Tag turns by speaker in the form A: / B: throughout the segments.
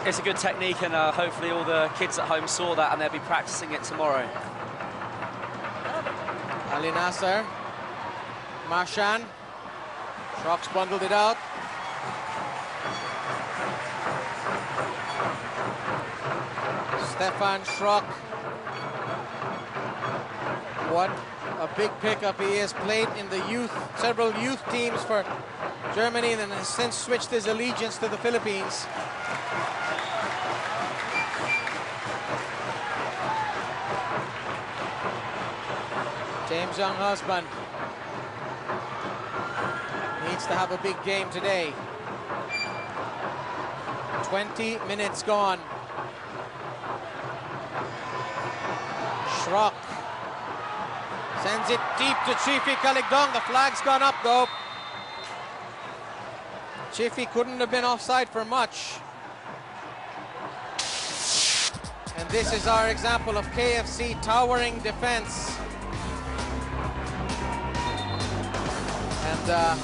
A: it's a good technique, and hopefully all the kids at home saw that and they'll be practicing it tomorrow.
B: Ali Nasser, Marchand, Schrock's bundled it out. Stefan Schrock. What a big pickup he is. Played in the youth, several youth teams for Germany, and then has since switched his allegiance to the Philippines. James Younghusband needs to have a big game today. 20 minutes gone. Schrock sends it deep to Chifi Kaligdong. The flag's gone up though. Chifi couldn't have been offside for much. And this is our example of KFC towering defense. And the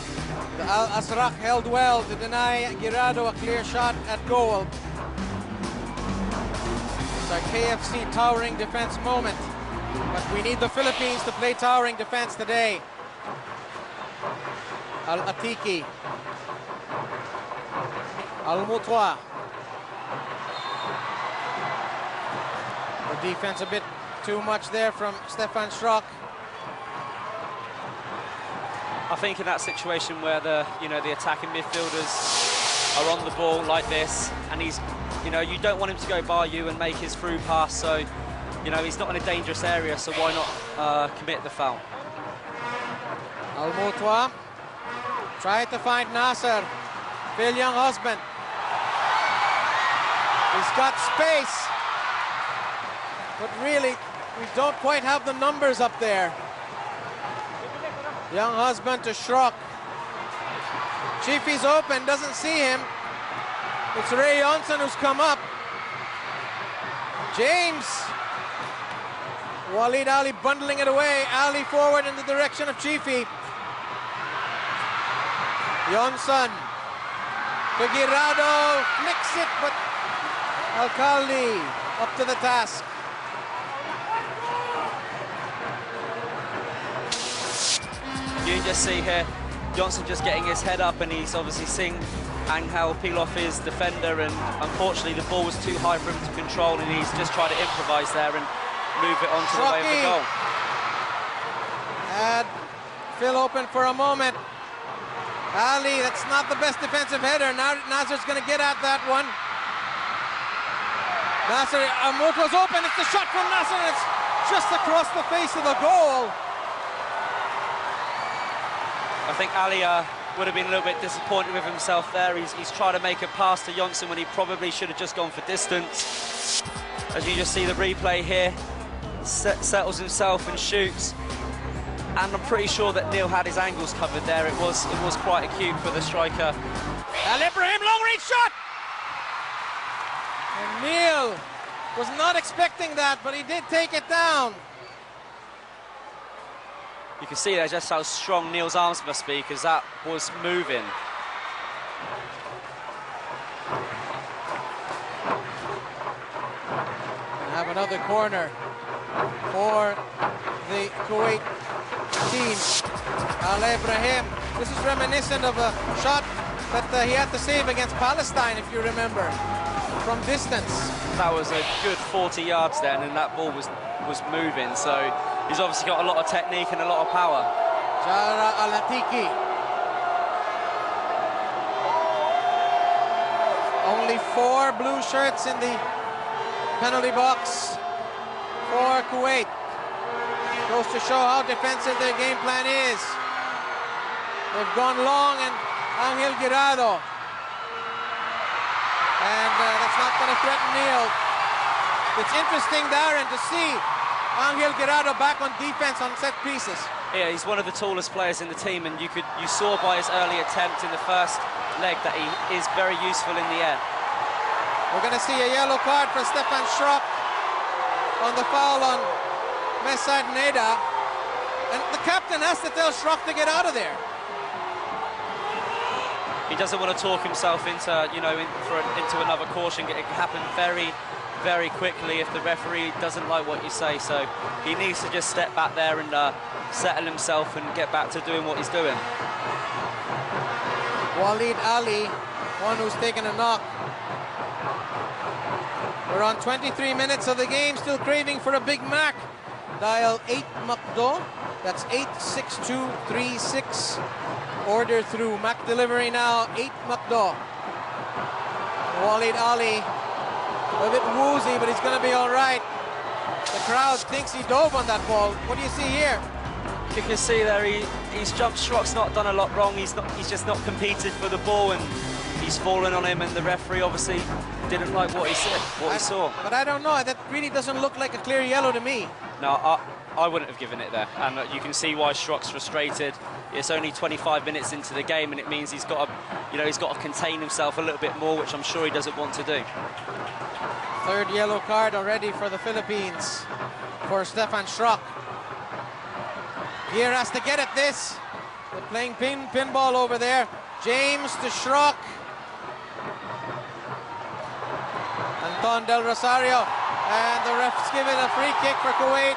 B: Al Azraq held well to deny Guirado a clear shot at goal. It's our KFC towering defense moment. But we need the Philippines to play towering defense today. Al-Atiki. Al-Mutwa. The defense a bit too much there from Stefan Schrock.
A: I think in that situation where the attacking midfielders are on the ball like this, and he's, you don't want him to go by you and make his through pass, so he's not in a dangerous area, so why not commit the foul?
B: Al-Mutwa tried to find Nasser. Phil Younghusband. He's got space, but really, we don't quite have the numbers up there. Younghusband to Schrock. Chifi's open, doesn't see him. It's Ray Johnson who's come up. James. Walid Ali bundling it away. Ali forward in the direction of Chifi. Johnson. To Guirado. Flicks it, but Alcalde up to the task.
A: You can just see here, Johnson just getting his head up, and he's obviously seeing Angel peel off his defender, and unfortunately the ball was too high for him to control, and he's just tried to improvise there and move it onto the way of the goal.
B: Had Phil open for a moment. Ali, that's not the best defensive header. Now Nasser's going to get at that one. Nasser, Mutwa's open. It's the shot from Nasser. It's just across the face of the goal.
A: I think Ali would have been a little bit disappointed with himself there. He's tried to make a pass to Johnson when he probably should have just gone for distance. As you just see the replay here, settles himself and shoots. And I'm pretty sure that Neil had his angles covered there. It was quite acute for the striker.
B: Al Ibrahim, long range shot! And Neil was not expecting that, but he did take it down.
A: You can see there just how strong Neil's arms must be, because that was moving.
B: And have another corner for the Kuwait team. Al Ibrahim. This is reminiscent of a shot that he had to save against Palestine, if you remember, from distance.
A: That was a good 40 yards then, and that ball was moving, so he's obviously got a lot of technique and a lot of power.
B: Jara Al-Atiki. Only 4 blue shirts in the penalty box for Kuwait. Goes to show how defensive their game plan is. They've gone long, and Angel Guirado. And that's not going to threaten Neil. It's interesting, Darren, to see Angel Guirado back on defense on set pieces.
A: Yeah, he's one of the tallest players in the team, and you saw by his early attempt in the first leg that he is very useful in the air.
B: We're going to see a yellow card for Stefan Schrock on the foul on Mesad Neda. And the captain has to tell Schrock to get out of there.
A: he doesn't want to talk himself into, you know, into another caution. It can happen very, very quickly if the referee doesn't like what you say. So he needs to just step back there and settle himself and get back to doing what he's doing.
B: Waleed Ali, one who's taken a knock. We're on 23 minutes of the game, still craving for a Big Mac. Dial 8 McDo, that's 86236. Order through Mac Delivery now, 8 McDo. Waleed Ali, a bit woozy, but he's going to be all right. The crowd thinks he dove on that ball. What do you see here?
A: You can see there he's jumped. Schrock's not done a lot wrong. He's just not competed for the ball, and he's fallen on him. And the referee obviously didn't like what he saw.
B: But I don't know. That really doesn't look like a clear yellow to me.
A: No, I wouldn't have given it there, and you can see why Schrock's frustrated. It's only 25 minutes into the game, and it means he's got to, you know, he's got to contain himself a little bit more, which I'm sure he doesn't want to do.
B: Third yellow card already for the Philippines for Stefan Schrock. Here has to get at this. They're playing pinball over there. James to Schrock. Anton Del Rosario. And the ref's giving a free kick for Kuwait.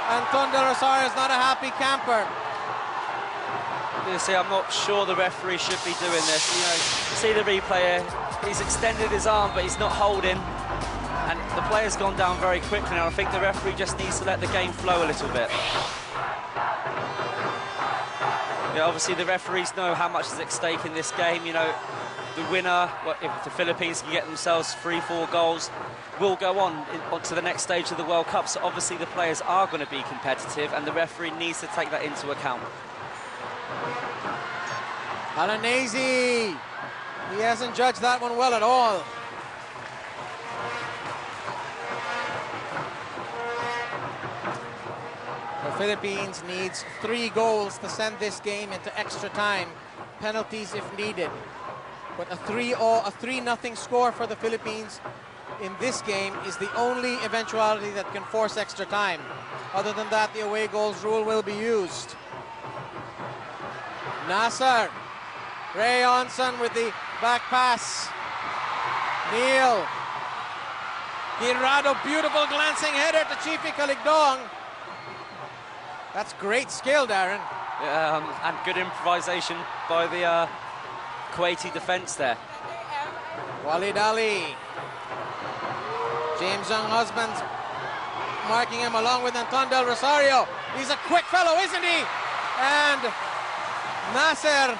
B: Anton Del Rosario is not a happy camper.
A: You see, I'm not sure the referee should be doing this. You know, see the replay here. He's extended his arm, but he's not holding. And the player's gone down very quickly now. I think the referee just needs to let the game flow a little bit. Yeah, obviously the referees know how much is at stake in this game. You know, the winner, if the Philippines can get themselves 3-4 goals, will go on to the next stage of the World Cup. So obviously the players are going to be competitive, and the referee needs to take that into account.
B: Alanese, he hasn't judged that one well at all. The Philippines needs 3 goals to send this game into extra time. Penalties if needed. But a 3-0 score for the Philippines in this game is the only eventuality that can force extra time. Other than that, the away goals rule will be used. Nasser. Ray Onson with the back pass. Neil. Guirado, beautiful glancing header to Chifi Kaligdong. That's great skill, Darren.
A: And good improvisation by the Kuwaiti defence there.
B: Waleed Ali. James Young Husbands marking him along with Anton Del Rosario. He's a quick fellow, isn't he? And Nasser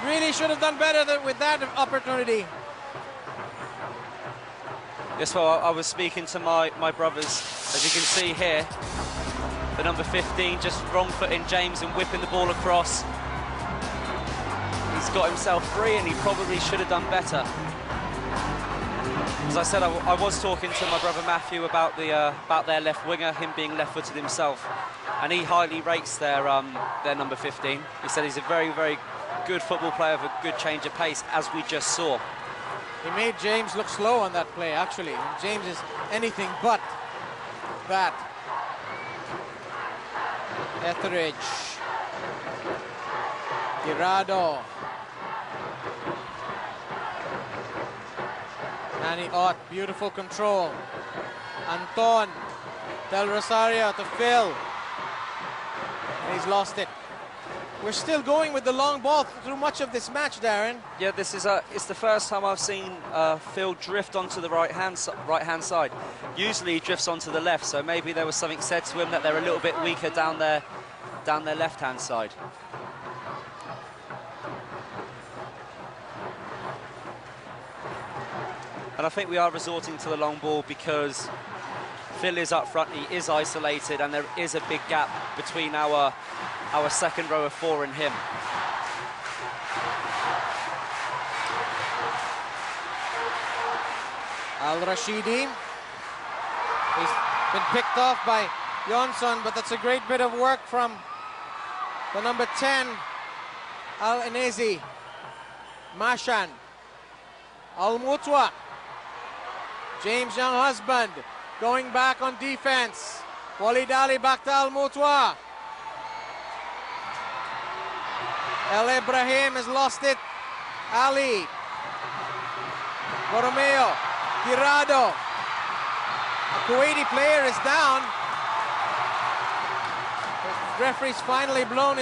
B: really should have done better with that opportunity.
A: Yes, well, I was speaking to my brothers, as you can see here. The number 15 just wrong-footing James and whipping the ball across. He's got himself free, and he probably should have done better. As I said, I was talking to my brother Matthew about their left winger, him being left-footed himself, and he highly rates their number 15. He said he's a very, very good football player with a good change of pace, as we just saw.
B: He made James look slow on that play, actually. James is anything but that. Etheridge. Guirado. Manny Ott, beautiful control. Anton Del Rosario to Phil. And he's lost it. We're still going with the long ball through much of this match, Darren.
A: Yeah, this is it's the first time I've seen Phil drift onto the right hand side. Usually he drifts onto the left, so maybe there was something said to him that they're a little bit weaker down their left hand side. And I think we are resorting to the long ball because Phil is up front, he is isolated, and there is a big gap between our second row of 4 and him.
B: Al-Rashidi. He's been picked off by Johnson, but that's a great bit of work from the number 10, Al-Enezi. Mashan. Al-Mutwa. James Young Husband going back on defense. Waleed Ali back to Al-Mutwa. El Ibrahim has lost it. Ali. Borromeo. Tirado. A Kuwaiti player is down. The referee's finally blown his